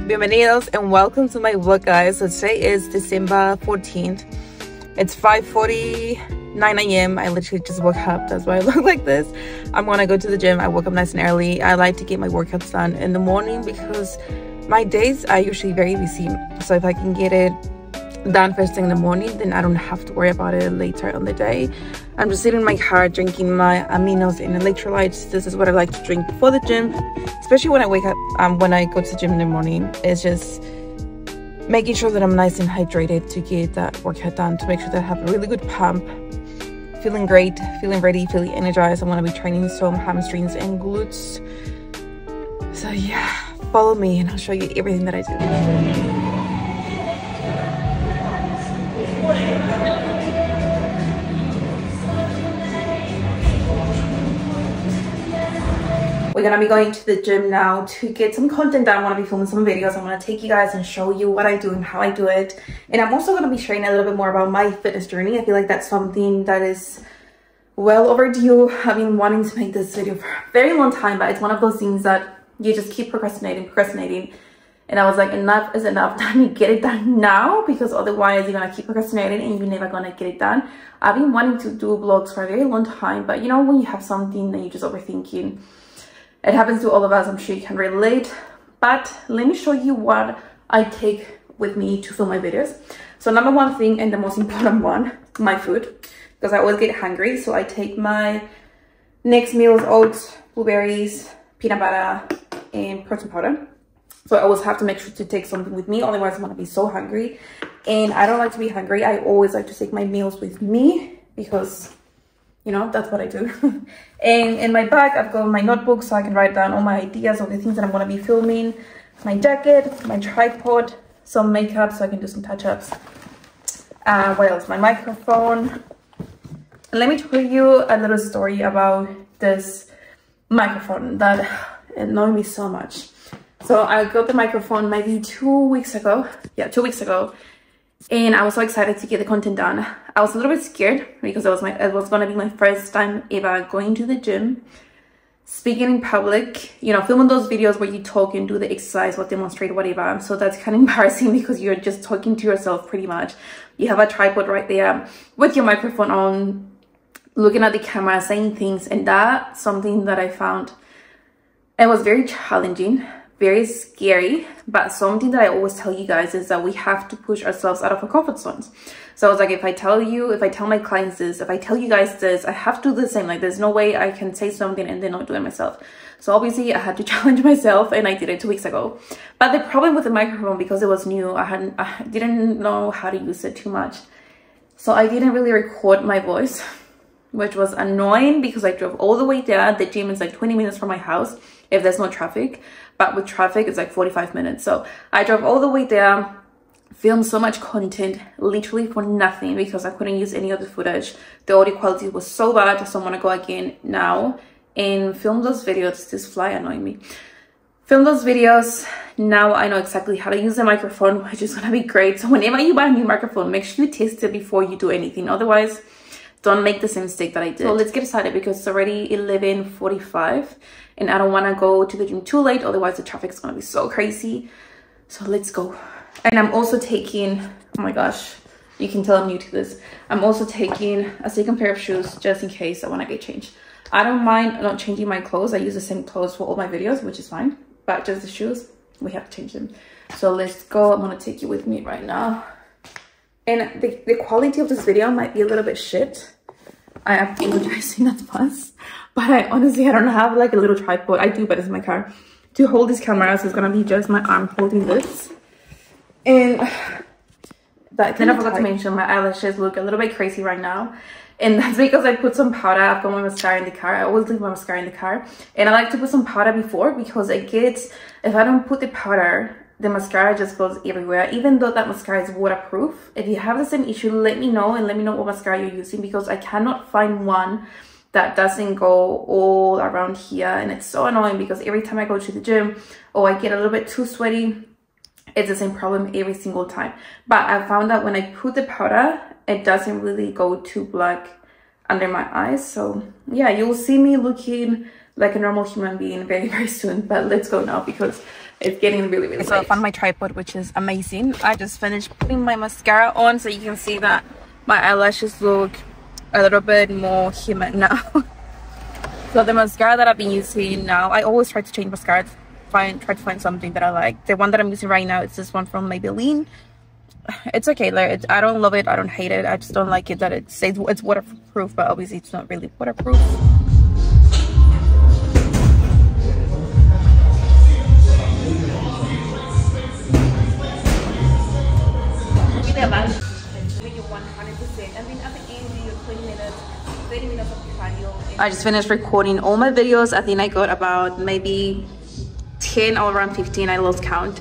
Bienvenidos and welcome to my vlog, guys. So today is December 14th. It's 5:49 a.m. I literally just woke up. That's why I look like this. I'm gonna go to the gym. I woke up nice and early. I like to get my workouts done in the morning because my days are usually very busy. So if I can get it done first thing in the morning, then I don't have to worry about it later on the day. I'm just sitting in my car drinking my aminos and electrolytes. This is what I like to drink before the gym, especially when I wake up. When I go to the gym in the morning, it's just making sure that I'm nice and hydrated to get that workout done, to make sure that I have a really good pump, feeling great, feeling ready, feeling energized. I want to be training some hamstrings and glutes. So yeah, follow me and I'll show you everything that I do. We're gonna be going to the gym now to get some content done. I want to be filming some videos. I'm gonna take you guys and show you what I do and how I do it. And I'm also gonna be sharing a little bit more about my fitness journey. I feel like that's something that is well overdue. I've been wanting to make this video for a very long time, but it's one of those things that you just keep procrastinating. And I was like, enough is enough. Time to get it done now, because otherwise you're gonna keep procrastinating and you're never gonna get it done. I've been wanting to do vlogs for a very long time, but you know, when you have something that you're just overthinking, it happens to all of us. I'm sure you can relate. But let me show you what I take with me to film my videos. So number one thing, and the most important one, my food, because I always get hungry. So I take my next meals: oats, blueberries, peanut butter, and protein powder. So I always have to make sure to take something with me, otherwise I'm gonna be so hungry. And I don't like to be hungry. I always like to take my meals with me because, you know, that's what I do. And in my bag, I've got my notebook so I can write down all my ideas, all the things that I'm gonna be filming, my jacket, my tripod, some makeup so I can do some touch-ups. What else? My microphone. And let me tell you a little story about this microphone that annoyed me so much. So I got the microphone maybe 2 weeks ago. Yeah, 2 weeks ago. And I was so excited to get the content done. I was a little bit scared because it was gonna be my first time ever going to the gym, speaking in public, you know, filming those videos where you talk and do the exercise or demonstrate whatever. So that's kind of embarrassing because you're just talking to yourself pretty much. You have a tripod right there with your microphone on, looking at the camera, saying things, and that's something that I found it was very challenging, very scary, but something that I always tell you guys is that we have to push ourselves out of our comfort zones. So it's like, if I tell my clients this, if I tell you guys this, I have to do the same. Like, there's no way I can say something and then not do it myself. So obviously I had to challenge myself, and I did it 2 weeks ago. But the problem with the microphone, because it was new, I didn't know how to use it too much. So I didn't really record my voice, which was annoying because I drove all the way there. The gym is like 20 minutes from my house if there's no traffic. But with traffic, it's like 45 minutes. So I drove all the way there, filmed so much content, literally for nothing, because I couldn't use any of the footage. The audio quality was so bad, so I'm gonna go again now and film those videos. This fly annoying me. Film those videos. Now I know exactly how to use the microphone, which is gonna be great. So whenever you buy a new microphone, make sure you test it before you do anything. Otherwise, don't make the same mistake that I did. So let's get started because it's already 11:45 and I don't want to go to the gym too late, otherwise the traffic is going to be so crazy. So let's go. And I'm also taking, oh my gosh, you can tell I'm new to this. I'm also taking a second pair of shoes just in case I want to get changed. I don't mind not changing my clothes. I use the same clothes for all my videos, which is fine. But just the shoes, we have to change them. So let's go. I'm going to take you with me right now. And the quality of this video might be a little bit shit. I apologize in advance, but I don't have like a little tripod. I do, but it's in my car to hold this camera, so it's gonna be just my arm holding this. And then I forgot to mention, my eyelashes look a little bit crazy right now, and that's because I put some powder. I've got my mascara in the car. I always leave my mascara in the car, and I like to put some powder before, because it gets, if I don't put the powder, the mascara just goes everywhere. Even though that mascara is waterproof, if you have the same issue, let me know, and let me know what mascara you're using, because I cannot find one that doesn't go all around here, and it's so annoying because every time I go to the gym or I get a little bit too sweaty, it's the same problem every single time. But I found that when I put the powder, it doesn't really go too black under my eyes. So yeah, you'll see me looking like a normal human being very soon. But let's go now, because It's getting really, really so late. I found my tripod, which is amazing. I just finished putting my mascara on, so you can see that my eyelashes look a little bit more human now. So the mascara that I've been using now, I always try to change mascara, try to find something that I like. The one that I'm using right now is this one from Maybelline. It's okay, like I don't love it, I don't hate it, I just don't like it that it says it's waterproof, but obviously it's not really waterproof. I just finished recording all my videos. I think I got about maybe 10 or around 15, I lost count.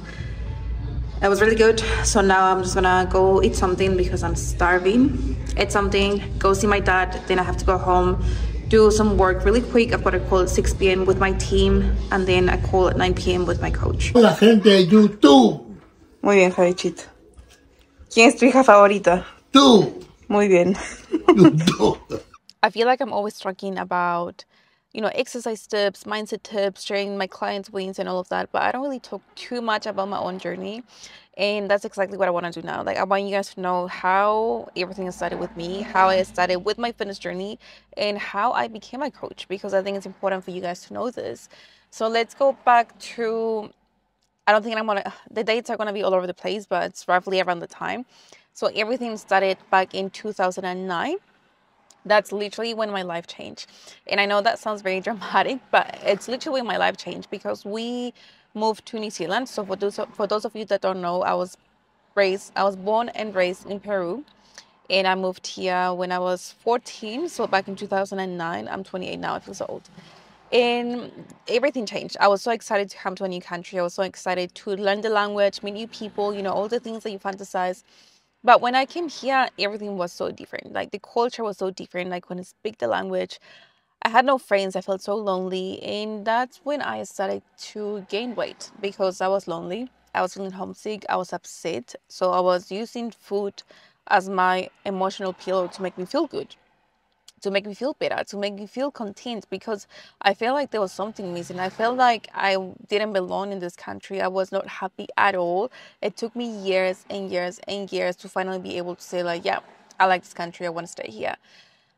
It was really good. So now I'm just gonna go eat something because I'm starving. Eat something, go see my dad, then I have to go home, do some work really quick. I've got a call at 6 p.m. with my team, and then a call at 9 p.m. with my coach. La gente de YouTube. Muy bien, Javichito. ¿Quién es tu hija favorita? Tú. Muy bien. YouTube. I feel like I'm always talking about, you know, exercise tips, mindset tips, sharing my clients' wins and all of that, but I don't really talk too much about my own journey. And that's exactly what I want to do now. Like, I want you guys to know how everything started with me, how I started with my fitness journey, and how I became a coach, because I think it's important for you guys to know this. So let's go back to, I don't think the dates are gonna be all over the place, but it's roughly around the time. So everything started back in 2009. That's literally when my life changed. And I know that sounds very dramatic, but it's literally when my life changed, because we moved to New Zealand. So for those of you that don't know, I was born and raised in Peru, and I moved here when I was 14. So back in 2009, I'm 28 now, I feel so old. And everything changed. I was so excited to come to a new country. I was so excited to learn the language, meet new people, you know, all the things that you fantasize. But when I came here, everything was so different. Like, the culture was so different. Like, when I speak the language, I had no friends. I felt so lonely. And that's when I started to gain weight, because I was lonely. I was feeling homesick. I was upset. So I was using food as my emotional pillow to make me feel good, to make me feel better, to make me feel content, because I felt like there was something missing. I felt like I didn't belong in this country. I was not happy at all. It took me years and years and years to finally be able to say, like, yeah, I like this country, I want to stay here.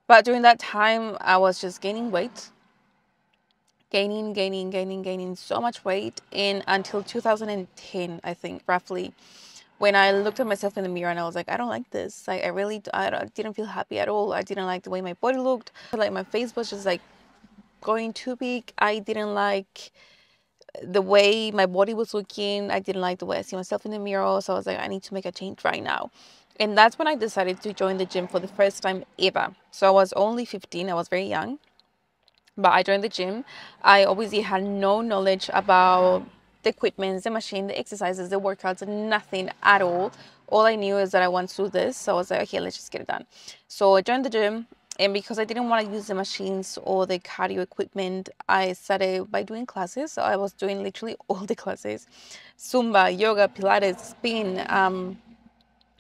But during that time, I was just gaining weight, gaining so much weight. And until 2010, I think, roughly, when I looked at myself in the mirror and I was like, I don't like this. Like, I didn't feel happy at all. I didn't like the way my body looked. Like, my face was just like going too big. I didn't like the way my body was looking. I didn't like the way I see myself in the mirror. So I was like, I need to make a change right now. And that's when I decided to join the gym for the first time ever. So I was only 15. I was very young. But I joined the gym. I obviously had no knowledge about the equipment, the machine, the exercises, the workouts, nothing at all. All I knew is that I want to do this. So I was like, okay, let's just get it done. So I joined the gym. And because I didn't want to use the machines or the cardio equipment, I started by doing classes. So I was doing literally all the classes. Zumba, yoga, Pilates, spin.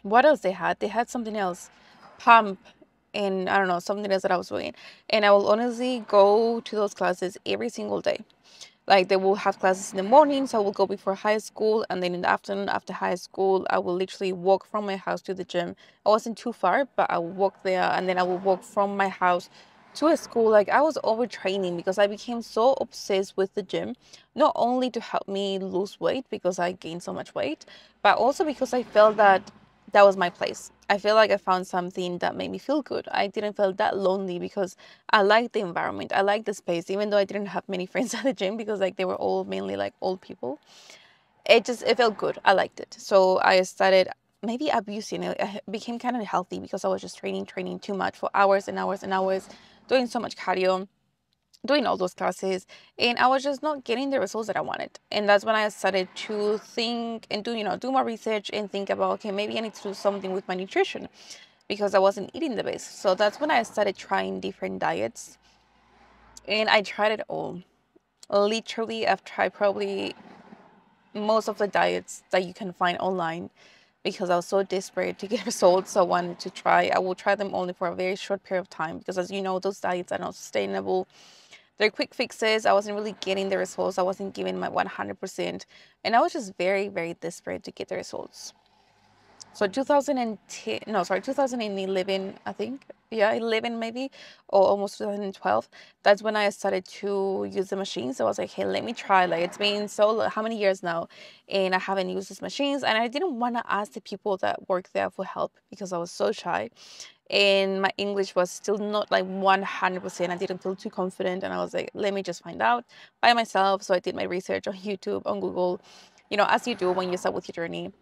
What else they had? They had something else. Pump. And I don't know, something else that I was doing. And I will honestly go to those classes every single day. Like, they will have classes in the morning, so I will go before high school, and then in the afternoon after high school, I will literally walk from my house to the gym. I wasn't too far, but I would walk there, and then I will walk from my house to a school. Like, I was overtraining because I became so obsessed with the gym, not only to help me lose weight because I gained so much weight, but also because I felt that that was my place. I feel like I found something that made me feel good. I didn't feel that lonely because I liked the environment. I liked the space, even though I didn't have many friends at the gym because, like, they were all mainly like old people. It felt good. I liked it. So I started maybe abusing it. I became kind of healthy because I was just training too much for hours and hours and hours, doing so much cardio, doing all those classes, and I was just not getting the results that I wanted. And that's when I started to think and do more research and think about, okay, maybe I need to do something with my nutrition because I wasn't eating the best. So that's when I started trying different diets, and I tried it all. Literally, I've tried probably most of the diets that you can find online because I was so desperate to get results. So I wanted to try. I will try them only for a very short period of time because, as you know, those diets are not sustainable. They're quick fixes. I wasn't really getting the results. I wasn't giving my 100%. And I was just very, very desperate to get the results. So 2010, no, sorry, 2011, I think. Yeah, 11 maybe, or almost 2012. That's when I started to use the machines. So I was like, hey, let me try. Like, it's been how many years now, and I haven't used these machines. And I didn't want to ask the people that work there for help because I was so shy. And my English was still not like 100%. I didn't feel too confident. And I was like, let me just find out by myself. So I did my research on YouTube, on Google, as you do when you start with your journey.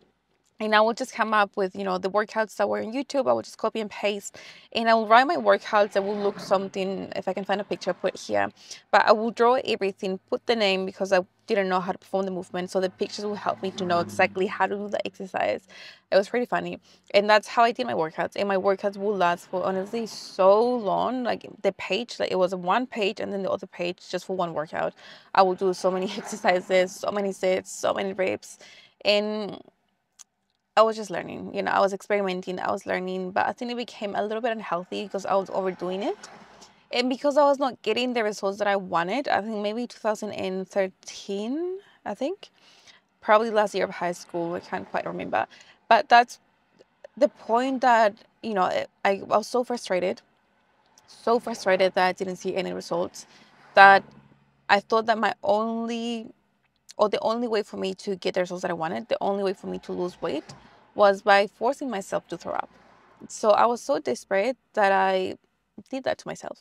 And I will just come up with, the workouts that were on YouTube. I will just copy and paste. And I will write my workouts. I will look something, if I can find a picture, I'll put it here. But I will draw everything, put the name because I didn't know how to perform the movement. So the pictures will help me to know exactly how to do the exercise. It was pretty funny. And that's how I did my workouts. And my workouts will last for honestly so long. Like the page, like it was one page and then the other page just for one workout. I will do so many exercises, so many sets, so many reps. And I was just learning, I was experimenting, I was learning, but I think it became a little bit unhealthy because I was overdoing it. And because I was not getting the results that I wanted, I think maybe 2013, I think, probably last year of high school, I can't quite remember. But that's the point that, I was so frustrated that I didn't see any results, that I thought that the only way for me to get the results that I wanted, the only way for me to lose weight was by forcing myself to throw up. So I was so desperate that I did that to myself.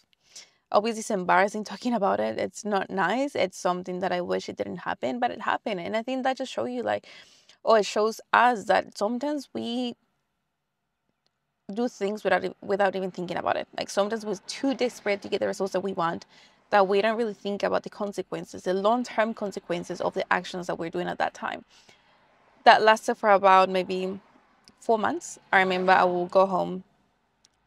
Obviously, it's embarrassing talking about it. It's not nice. It's something that I wish it didn't happen, but it happened. And I think that just shows you it shows us that sometimes we do things without even thinking about it. Like sometimes we're too desperate to get the results that we want, that we don't really think about the consequences, the long-term consequences of the actions that we're doing at that time. That lasted for about maybe 4 months. I remember I will go home,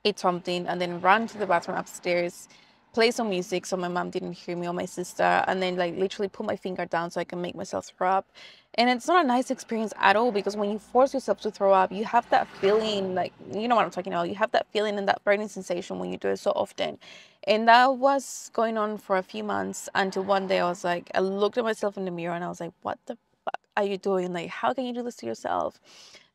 eat something, and then run to the bathroom upstairs, play some music so my mom didn't hear me or my sister, and then like literally put my finger down so I can make myself throw up. And it's not a nice experience at all because when you force yourself to throw up, you have that feeling, like, you know what I'm talking about. You have that feeling and that burning sensation when you do it so often. And that was going on for a few months until one day I looked at myself in the mirror and I was like, what the fuck are you doing? Like, how can you do this to yourself?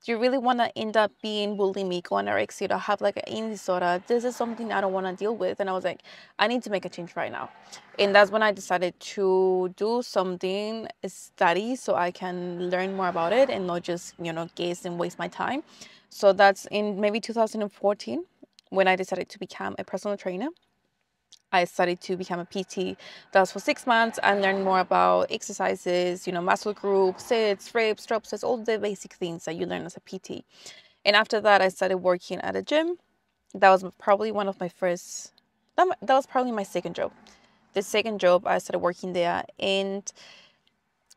Do you really want to end up being bulimic or anorexic or have like an eating disorder? This is something I don't want to deal with. And I was like, I need to make a change right now. And that's when I decided to do something, study, so I can learn more about it and not just, gaze and waste my time. So that's in maybe 2014 when I decided to become a personal trainer. I studied to become a PT. That was for 6 months and learned more about exercises, muscle groups, sits, reps, drop sets, all the basic things that you learn as a PT. And after that, I started working at a gym. That was probably that was probably my second job. The second job, I started working there, and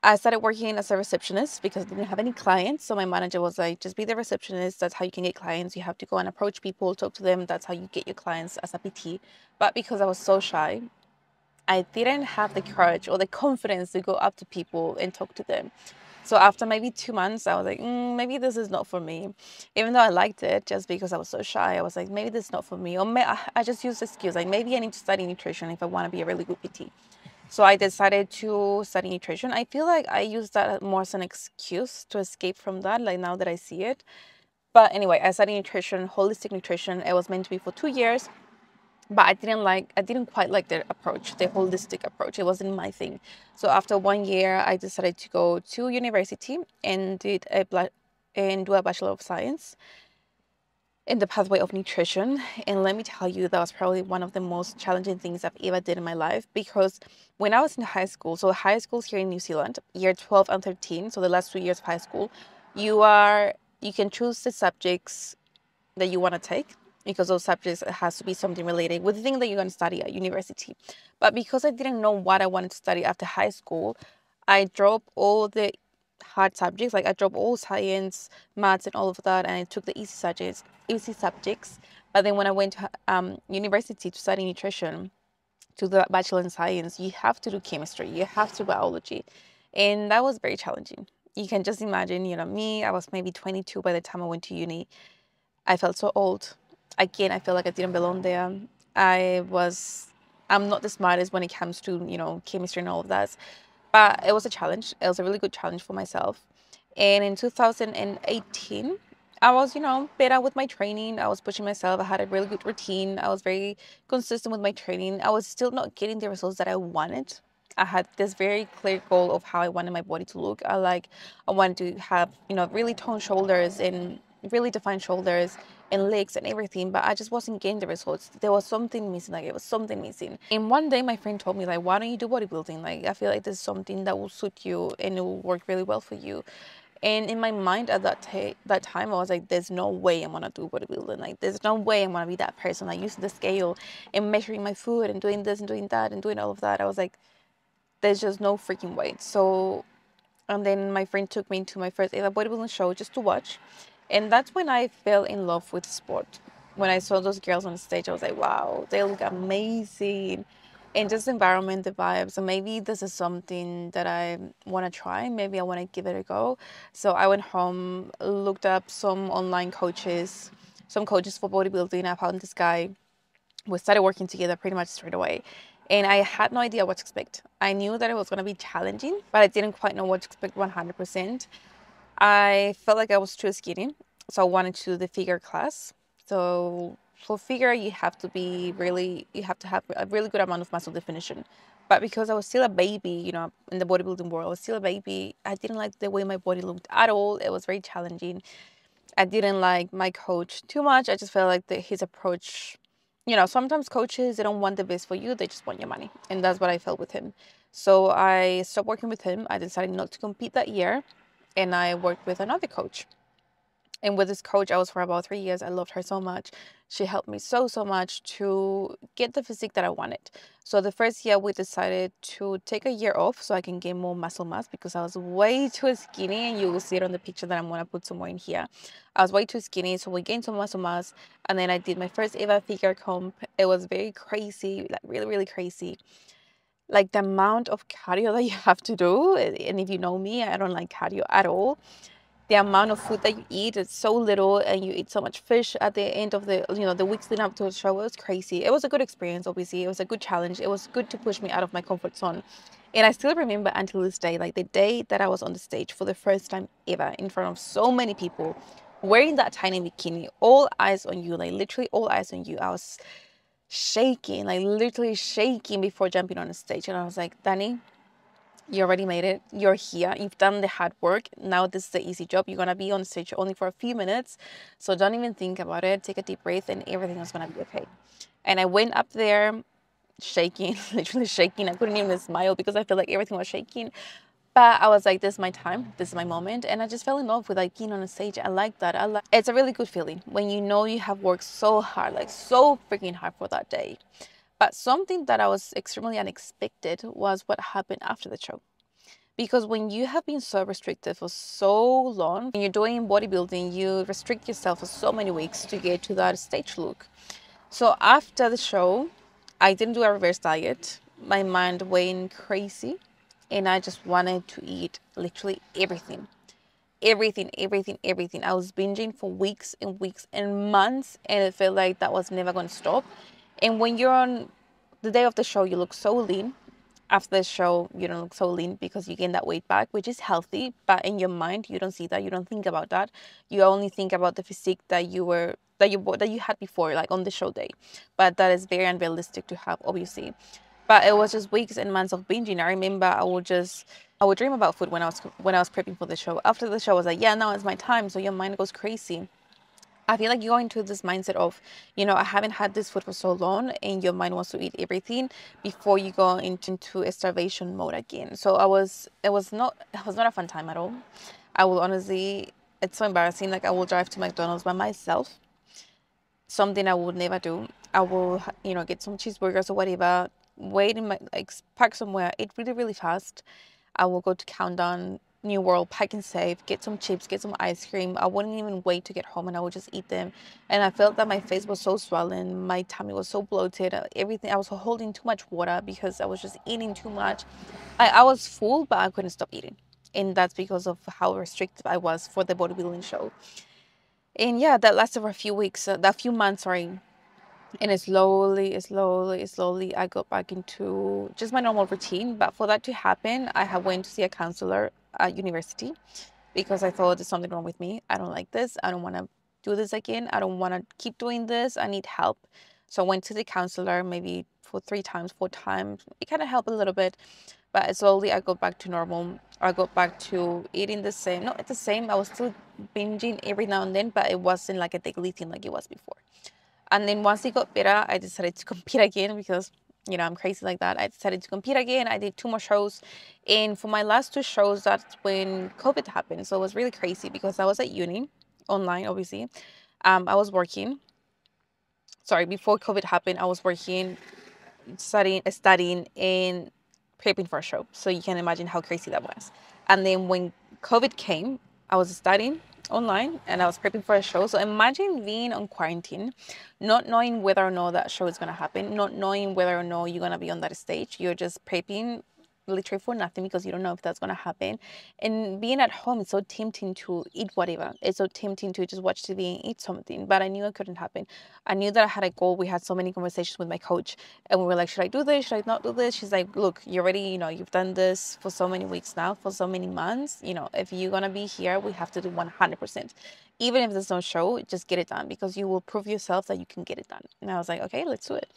I started working as a receptionist because I didn't have any clients. So my manager was like, just be the receptionist. That's how you can get clients. You have to go and approach people, talk to them. That's how you get your clients as a PT. But because I was so shy, I didn't have the courage or the confidence to go up to people and talk to them. So after maybe 2 months, I was like, maybe this is not for me. Even though I liked it, just because I was so shy, I was like, maybe this is not for me. Or I just used the excuse, like maybe I need to study nutrition if I want to be a really good PT. So I decided to study nutrition. I feel like I use that more as an excuse to escape from that, like now that I see it. But anyway, I studied nutrition, holistic nutrition. It was meant to be for 2 years, but I didn't quite like the approach, the holistic approach. It wasn't my thing. So after 1 year, I decided to go to university and do a Bachelor of Science in the pathway of nutrition. And let me tell you, that was probably one of the most challenging things I've ever did in my life, because when I was in high school, so high school's here in New Zealand, year 12 and 13, so the last 2 years of high school, you can choose the subjects that you want to take, because those subjects, it has to be something related with the thing that you're going to study at university. But because I didn't know what I wanted to study after high school, I dropped all the hard subjects. Like I dropped all science, maths, and all of that, and I took the easy subjects. But then when I went to university to study nutrition, to the Bachelor in Science, you have to do chemistry, you have to do biology, and that was very challenging. You can just imagine, me, I was maybe 22 by the time I went to uni. I felt so old. Again, I felt like I didn't belong there. I I'm not the smartest when it comes to, chemistry and all of that. But it was a challenge. It was a really good challenge for myself. And in 2018, I was, better with my training. I was pushing myself. I had a really good routine. I was very consistent with my training. I was still not getting the results that I wanted. I had this very clear goal of how I wanted my body to look. I wanted to have, really toned shoulders and really defined shoulders and legs and everything, but I just wasn't getting the results. There was something missing, like it was something missing. And one day my friend told me, like, why don't you do bodybuilding? Like, I feel like this is something that will suit you and it will work really well for you. And in my mind at that time, I was like, there's no way I'm gonna do bodybuilding. Like, there's no way I'm gonna be that person, like using the scale and measuring my food and doing this and doing that and doing all of that. I was like, there's just no freaking way. So, and then my friend took me to my first ever bodybuilding show just to watch. And that's when I fell in love with sport. When I saw those girls on stage, I was like, wow, they look amazing. And just the environment, the vibes. So maybe this is something that I want to try. Maybe I want to give it a go. So I went home, looked up some online coaches, some coaches for bodybuilding. I found this guy. We started working together pretty much straight away. And I had no idea what to expect. I knew that it was going to be challenging, but I didn't quite know what to expect 100%. I felt like I was too skinny, so I wanted to do the figure class. So for figure, you have to have a really good amount of muscle definition. But because I was still a baby, in the bodybuilding world, I was still a baby. I didn't like the way my body looked at all. It was very challenging. I didn't like my coach too much. I just felt like his approach, sometimes coaches, they don't want the best for you. They just want your money. And that's what I felt with him. So I stopped working with him. I decided not to compete that year. And I worked with another coach. And with this coach, I was for about 3 years. I loved her so much. She helped me so much to get the physique that I wanted. So the first year, we decided to take a year off so I can gain more muscle mass because I was way too skinny. And you will see it on the picture that I'm going to put somewhere in here. I was way too skinny, so we gained some muscle mass. And then I did my first ever figure comp. It was very crazy, like really, really crazy. Like the amount of cardio that you have to do. And if you know me, I don't like cardio at all. The amount of food that you eat is so little, and you eat so much fish at the end of the weeks leading up to the show. It was crazy. It was a good experience, obviously. It was a good challenge. It was good to push me out of my comfort zone. And I still remember until this day, like the day that I was on the stage for the first time ever in front of so many people, wearing that tiny bikini, all eyes on you, like literally all eyes on you. I was shaking, like literally shaking before jumping on the stage. And I was like, Danny, you already made it. You're here. You've done the hard work. Now this is the easy job. You're going to be on stage only for a few minutes. So don't even think about it. Take a deep breath and everything is going to be okay. And I went up there shaking, literally shaking. I couldn't even smile because I felt like everything was shaking. But I was like, this is my time. This is my moment. And I just fell in love with like being on a stage. I like that. It's a really good feeling when you know you have worked so hard, like so freaking hard for that day. But something that I was extremely unexpected was what happened after the show. Because when you have been so restricted for so long, when you're doing bodybuilding, you restrict yourself for so many weeks to get to that stage look. So after the show, I didn't do a reverse diet. My mind went crazy and I just wanted to eat literally everything. Everything. I was binging for weeks and weeks and months, and it felt like that was never going to stop. And when you're on the day of the show, you look so lean. After the show, you don't look so lean because you gain that weight back, which is healthy. But in your mind, you don't see that. You don't think about that. You only think about the physique that you had before, like on the show day. But that is very unrealistic to have, obviously. But it was just weeks and months of binging. I remember I would dream about food when I was prepping for the show. After the show, I was like, yeah, now it's my time. So your mind goes crazy. I feel like you go into this mindset of, I haven't had this food for so long, and your mind wants to eat everything before you go into a starvation mode again. So it was not a fun time at all. I will honestly, it's so embarrassing. Like I will drive to McDonald's by myself, something I would never do. I will, get some cheeseburgers or whatever, wait in park somewhere, eat really, really fast. I will go to Countdown, New World, Pack and Save, get some chips, get some ice cream. I wouldn't even wait to get home, and I would just eat them. And I felt that my face was so swollen, my tummy was so bloated, everything. I was holding too much water because I was just eating too much. I was full, but I couldn't stop eating. And that's because of how restricted I was for the bodybuilding show. And yeah, that lasted for a few weeks, a few months, sorry. And slowly, I got back into just my normal routine. But for that to happen, I had went to see a counselor at university because I thought there's something wrong with me. I don't like this. I don't want to do this again. I don't want to keep doing this. I need help. So I went to the counselor maybe for 3 times, 4 times. It kind of helped a little bit, but slowly I got back to normal. I got back to eating the same, not the same. I was still binging every now and then, but it wasn't like a daily thing like it was before. And then once it got better, I decided to compete again because, I'm crazy like that. I decided to compete again. I did 2 more shows. And for my last 2 shows, that's when COVID happened. So it was really crazy because I was at uni, online, obviously. I was working. Sorry, before COVID happened, I was working, studying, and prepping for a show. So you can imagine how crazy that was. And then when COVID came, I was studying online and I was prepping for a show. So imagine being on quarantine, not knowing whether or not that show is going to happen, not knowing whether or not you're going to be on that stage. You're just prepping literally for nothing because you don't know if that's going to happen. And being at home, it's so tempting to eat whatever. It's so tempting to just watch TV and eat something. But I knew it couldn't happen. I knew that I had a goal. We had so many conversations with my coach and we were like, should I do this? Should I not do this? She's like, look, you're already, you've done this for so many weeks now, for so many months. If you're going to be here, we have to do 100%. Even if there's no show, just get it done because you will prove yourself that you can get it done. And I was like, okay, let's do it.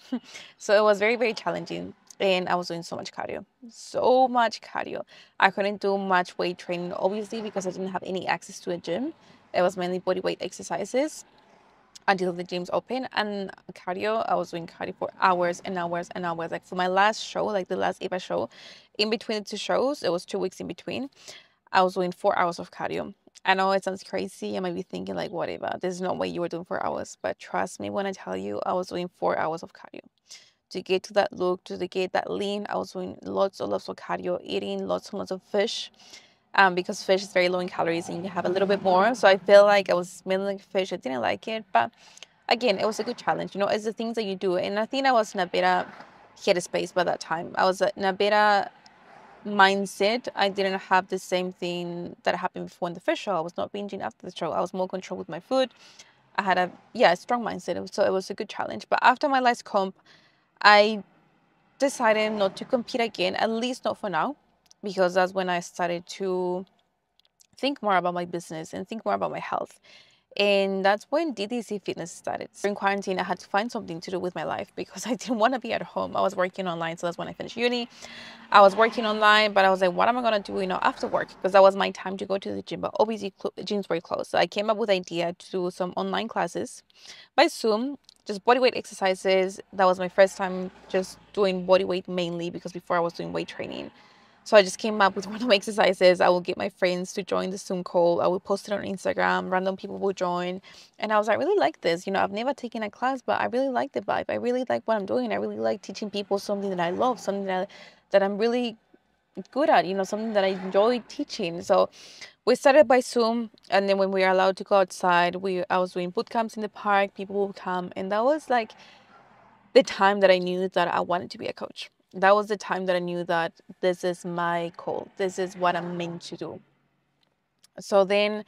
So it was very, very challenging. And I was doing so much cardio, so much cardio. I couldn't do much weight training, obviously, because I didn't have any access to a gym. It was mainly body weight exercises until the gyms open. And cardio, I was doing cardio for hours and hours and hours. Like for my last show, like the last Eva show, in between the 2 shows, it was 2 weeks in between, I was doing 4 hours of cardio. I know it sounds crazy. I might be thinking like, whatever, there's no way you were doing 4 hours. But trust me when I tell you, I was doing 4 hours of cardio. To get to that look, to get that lean, I was doing lots and lots of cardio, eating lots and lots of fish. Because fish is very low in calories and you have a little bit more. So I feel like I was smelling like fish. I didn't like it. But again, it was a good challenge. It's the things that you do. And I think I was in a better headspace by that time. I was in a better mindset. I didn't have the same thing that happened before in the fish show. I was not binging after the show. I was more control with my food. I had a strong mindset. So it was a good challenge. But after my last comp, I decided not to compete again, at least not for now, because that's when I started to think more about my business and think more about my health. And that's when DDC Fitness started. During quarantine, I had to find something to do with my life because I didn't want to be at home. I was working online, so that's when I finished uni. I was working online, but I was like, what am I going to do, after work? Because that was my time to go to the gym, but obviously gyms were closed. So I came up with the idea to do some online classes by Zoom, just bodyweight exercises. That was my first time just doing bodyweight mainly because before I was doing weight training. So I just came up with random exercises. I will get my friends to join the Zoom call. I will post it on Instagram. Random people will join. And I was like, I really like this. I've never taken a class, but I really like the vibe. I really like what I'm doing. I really like teaching people something that I love, something that I'm really good at, something that I enjoy teaching. So we started by Zoom. And then when we were allowed to go outside, I was doing boot camps in the park. People would come. And that was like the time that I knew that I wanted to be a coach. That was the time that I knew that this is my call. This is what I'm meant to do. So then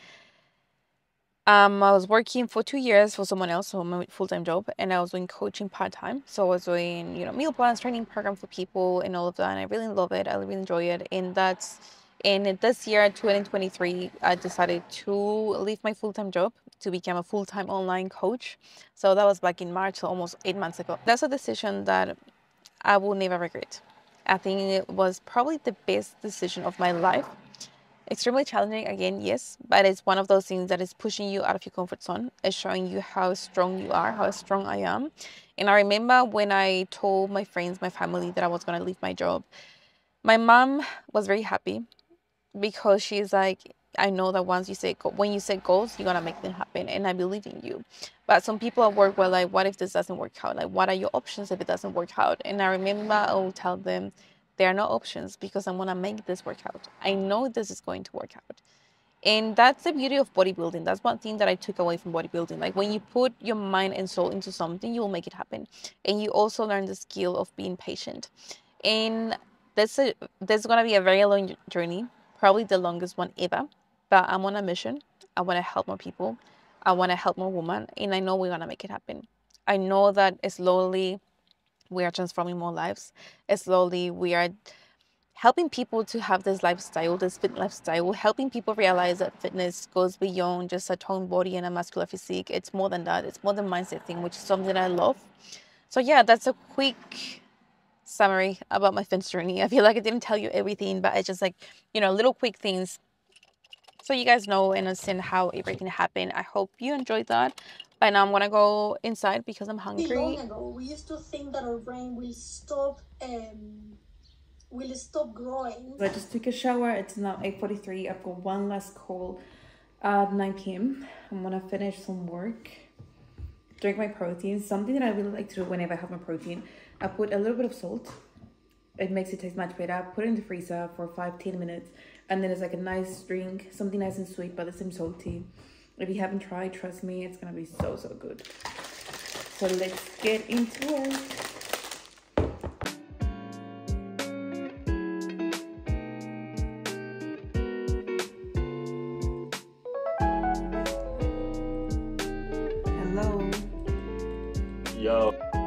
I was working for 2 years for someone else, so my full-time job, and I was doing coaching part-time. So I was doing, meal plans, training program for people and all of that. And I really love it. I really enjoy it. And this year, 2023, I decided to leave my full-time job to become a full-time online coach. So that was back in March, so almost 8 months ago. That's a decision that I will never regret. I think it was probably the best decision of my life. Extremely challenging, again, yes, but it's one of those things that is pushing you out of your comfort zone. It's showing you how strong you are, how strong I am. And I remember when I told my friends, my family, that I was going to leave my job, my mom was very happy because she's like, I know that when you set goals, you're going to make them happen. And I believe in you. But some people at work were like, what if this doesn't work out? Like, what are your options if it doesn't work out? And I remember I will tell them, there are no options because I'm going to make this work out. I know this is going to work out. And that's the beauty of bodybuilding. That's one thing that I took away from bodybuilding. Like when you put your mind and soul into something, you will make it happen. And you also learn the skill of being patient. And this is going to be a very long journey, probably the longest one ever. But I'm on a mission. I want to help more people. I want to help more women. And I know we're going to make it happen. I know that slowly we are transforming more lives. Slowly we are helping people to have this lifestyle, this fit lifestyle, helping people realize that fitness goes beyond just a toned body and a muscular physique. It's more than that. It's more than mindset thing, which is something I love. So yeah, that's a quick summary about my fitness journey. I feel like I didn't tell you everything, but it's just like, you know, little quick things so you guys know and understand how everything happened. I hope you enjoyed that. By now I'm gonna go inside because I'm hungry. Long ago, we used to think that our brain will stop growing. So I just took a shower. It's now 8:43. I've got one last call at 9 p.m. I'm gonna finish some work, drink my protein. Something that I really like to do whenever I have my protein, I put a little bit of salt. It makes it taste much better. I put it in the freezer for 5-10 minutes, and then it's like a nice drink, something nice and sweet but the same salty. If you haven't tried, trust me, it's gonna be so good. So let's get into it. Hello. Yo.